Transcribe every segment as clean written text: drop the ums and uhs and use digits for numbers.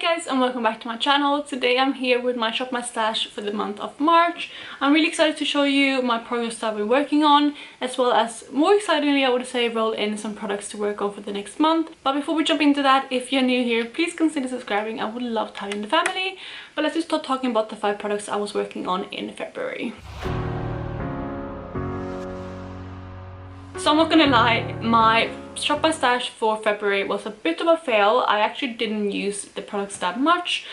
guys, and welcome back to my channel. Today I'm here with my Shop My Stash for the month of March. I'm really excited to show you my progress that I've been working on, as well as, more excitingly I would say, roll in some products to work on for the next month. But before we jump into that, if you're new here, please consider subscribing. I would love to have you in the family. But let's just start talking about the 5 products I was working on in February. So I'm not gonna lie, my Shop My Stash for February was a bit of a fail. I actually didn't use the products that much.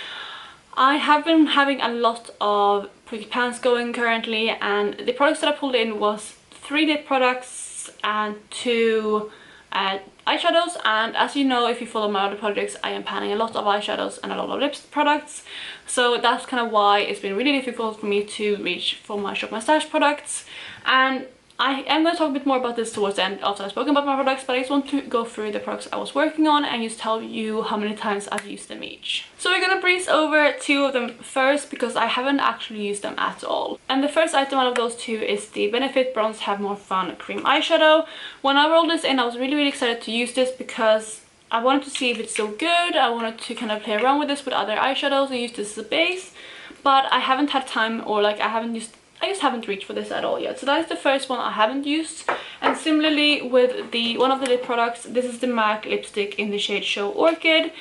I have been having a lot of pretty pants going currently, and the products that I pulled in was 3 lip products and 2 eyeshadows. And as you know, if you follow my other projects, I am panning a lot of eyeshadows and a lot of lip products. So that's kind of why it's been really difficult for me to reach for my Shop My Stash products. And I am going to talk a bit more about this towards the end after I've spoken about my products, but I just want to go through the products I was working on and just tell you how many times I've used them each. So we're going to breeze over 2 of them first because I haven't actually used them at all. And the first item out of those 2 is the Benefit Bronze Have More Fun Cream Eyeshadow. When I rolled this in, I was really excited to use this because I wanted to see if it's still good. I wanted to kind of play around with this with other eyeshadows and use this as a base, but I haven't had time, or like I just haven't reached for this at all yet. So that is the first one I haven't used. And similarly with the one of the lip products, this is the MAC lipstick in the shade Show Orchid.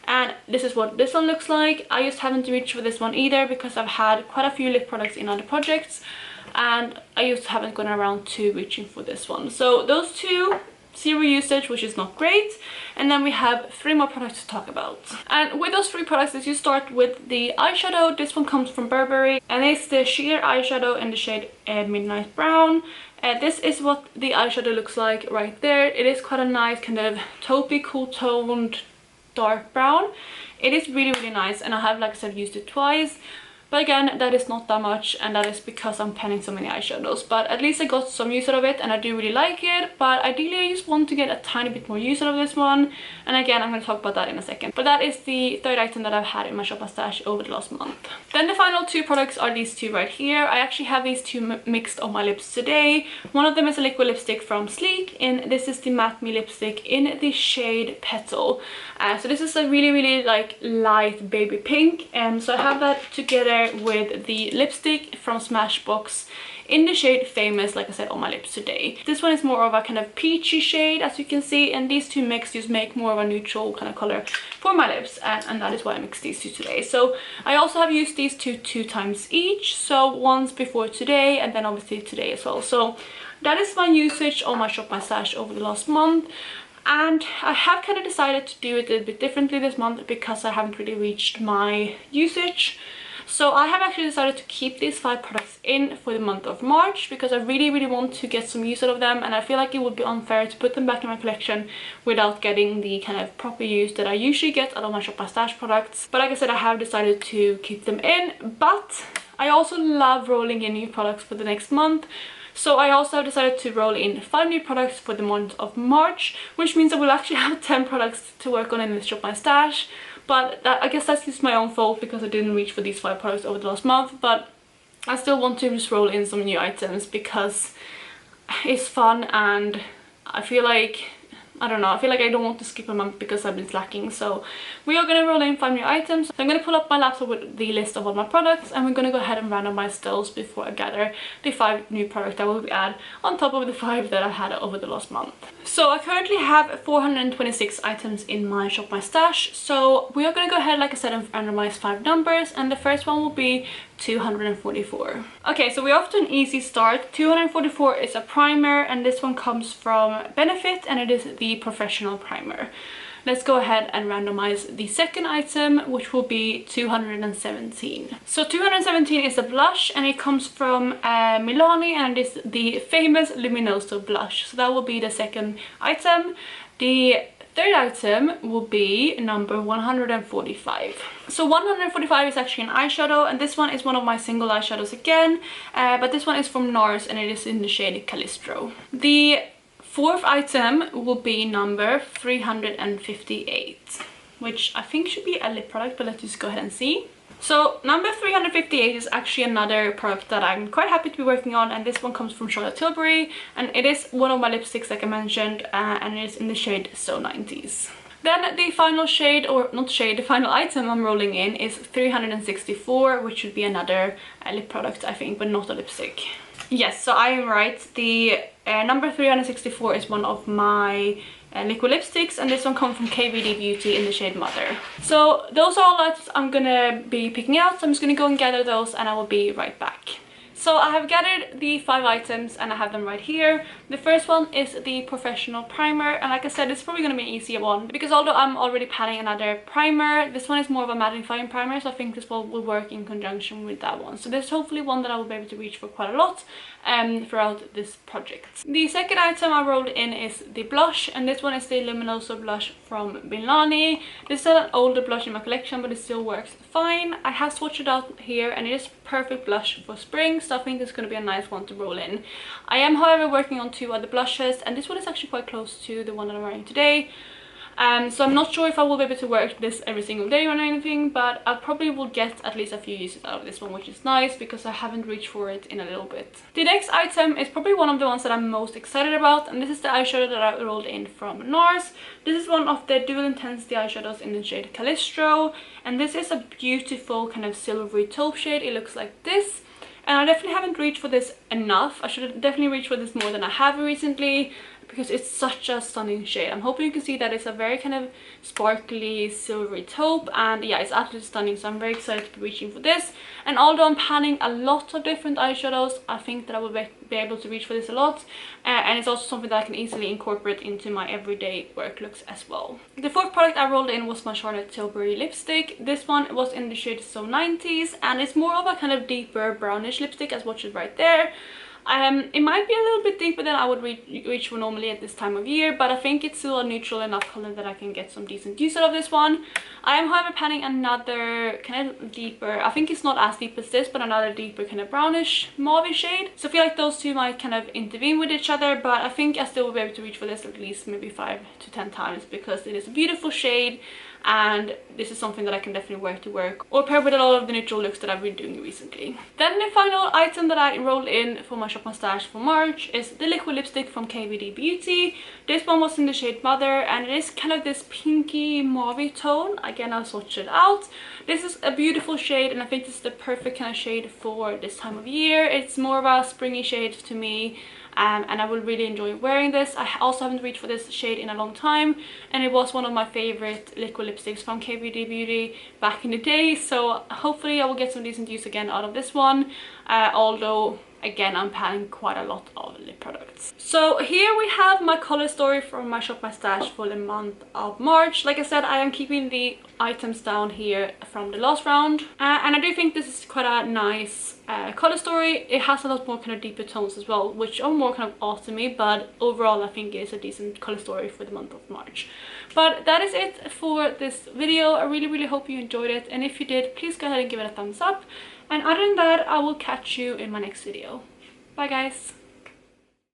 And this is what this one looks like. I just haven't reached for this one either because I've had quite a few lip products in other projects. And I just haven't gone around to reaching for this one. So those 2, 0 usage, which is not great. And then we have 3 more products to talk about. And with those 3 products, let's just start with the eyeshadow. This one comes from Burberry and it's the sheer eyeshadow in the shade Midnight Brown. This is what the eyeshadow looks like right there. It is quite a nice kind of taupey, cool toned dark brown. It is really nice, and I have, like I said, used it twice. But again, that is not that much, and that is because I'm panning so many eyeshadows. But at least I got some use out of it, and I do really like it. But ideally, I just want to get a tiny bit more use out of this one. And again, I'm going to talk about that in a second. But that is the 3rd item that I've had in my Shop My Stash over the last month. Then the final 2 products are these 2 right here. I actually have these 2 mixed on my lips today. One of them is a liquid lipstick from Sleek, and this is the Matte Me lipstick in the shade Petal. So this is a really like light baby pink, and so I have that together with the lipstick from Smashbox in the shade Famous, like I said, on my lips today. This one is more of a kind of peachy shade, as you can see, and these 2 mixed just make more of a neutral kind of color for my lips, and that is why I mixed these 2 today. So I also have used these 2 times each, so once before today and then obviously today as well. So that is my usage on my Shop My Stash over the last month. And I have kind of decided to do it a bit differently this month because I haven't really reached my usage. So I have actually decided to keep these 5 products in for the month of March because I really want to get some use out of them, and I feel like it would be unfair to put them back in my collection without getting the kind of proper use that I usually get out of my Shop My Stash products. But like I said, I have decided to keep them in, but I also love rolling in new products for the next month. So I also have decided to roll in 5 new products for the month of March, which means I will actually have 10 products to work on in the Shop My Stash. But I guess that's just my own fault because I didn't reach for these 5 products over the last month. But I still want to just roll in some new items because it's fun, and I feel like, I don't know, I feel like I don't want to skip a month because I've been slacking. So we are going to roll in 5 new items. So I'm going to pull up my laptop with the list of all my products, and we're going to go ahead and randomize those before I gather the 5 new products that will be added on top of the 5 that I've had over the last month. So I currently have 426 items in my Shop My Stash. So we are going to go ahead, like I said, and randomize 5 numbers, and the first one will be 244. Okay, so we're off to an easy start. 244 is a primer, and this one comes from Benefit, and it is the Professional Primer. Let's go ahead and randomize the second item, which will be 217. So 217 is a blush, and it comes from Milani, and it is the famous Luminoso blush. So that will be the second item. The 3rd item will be number 145. So 145 is actually an eyeshadow, and this one is one of my single eyeshadows again, but this one is from NARS, and it is in the shade Calistro. The 4th item will be number 358, which I think should be a lip product, but let's just go ahead and see. So number 358 is actually another product that I'm quite happy to be working on, and this one comes from Charlotte Tilbury, and it is one of my lipsticks like I mentioned, and it is in the shade So 90s. Then the final shade, or not shade, the final item I'm rolling in is 364, which should be another lip product, I think, but not a lipstick. Yes, so I am right. The number 364 is one of my liquid lipsticks, and this one comes from KVD Beauty in the shade Mother. So those are all items I'm gonna be picking out, so I'm just gonna go and gather those and I will be right back. So I have gathered the 5 items and I have them right here. The first one is the Professional Primer, and like I said, it's probably going to be an easier one because although I'm already panning another primer, this one is more of a mattifying primer, so I think this one will work in conjunction with that one. So there's hopefully one that I will be able to reach for quite a lot throughout this project. The second item I rolled in is the blush, and this one is the Luminoso blush from Milani. This is an older blush in my collection, but it still works fine. I have swatched it out here and it is perfect blush for spring, so I think it's going to be a nice one to roll in. I am however working on 2 other blushes, and this one is actually quite close to the one that I'm wearing today. So I'm not sure if I will be able to work this every single day or anything, but I probably will get at least a few uses out of this one, which is nice because I haven't reached for it in a little bit. The next item is probably one of the ones that I'm most excited about, and this is the eyeshadow that I rolled in from NARS. This is one of the dual intensity eyeshadows in the shade Calistro, and this is a beautiful kind of silvery taupe shade. It looks like this. And I definitely haven't reached for this enough. I should have definitely reached for this more than I have recently because it's such a stunning shade. I'm hoping you can see that it's a very kind of sparkly silvery taupe, and yeah, it's absolutely stunning, so I'm very excited to be reaching for this. And although I'm panning a lot of different eyeshadows, I think that I will be able to reach for this a lot, and it's also something that I can easily incorporate into my everyday work looks as well. The fourth product I rolled in was my Charlotte Tilbury lipstick. This one was in the shade So 90s, and it's more of a kind of deeper brownish lipstick, as watched right there. It might be a little bit deeper than I would reach for normally at this time of year, but I think it's still a neutral enough color that I can get some decent use out of this one. I am however panning another kind of deeper, I think it's not as deep as this, but another deeper kind of brownish mauve shade. So I feel like those two might kind of intervene with each other, but I think I still will be able to reach for this at least maybe 5 to 10 times because it is a beautiful shade. And this is something that I can definitely wear to work or pair with a lot of the neutral looks that I've been doing recently. Then the final item that I rolled in for my Shop My Stash for March is the liquid lipstick from KVD Beauty. This one was in the shade Mother, and it is kind of this pinky mauve tone. Again, I'll swatch it out. This is a beautiful shade, and I think this is the perfect kind of shade for this time of year. It's more of a springy shade to me. And I will really enjoy wearing this. I also haven't reached for this shade in a long time, and it was one of my favorite liquid lipsticks from KVD Beauty back in the day, so hopefully I will get some decent use again out of this one, although again I'm panning quite a lot of lip products. So here we have my color story from my Shop My Stash for the month of March. Like I said, I am keeping the items down here from the last round, and I do think this is quite a nice color story. It has a lot more kind of deeper tones as well, which are more kind of autumny, but overall I think it is a decent color story for the month of March. But that is it for this video. I really hope you enjoyed it, and if you did, please go ahead and give it a thumbs up. And other than that, I will catch you in my next video. Bye guys!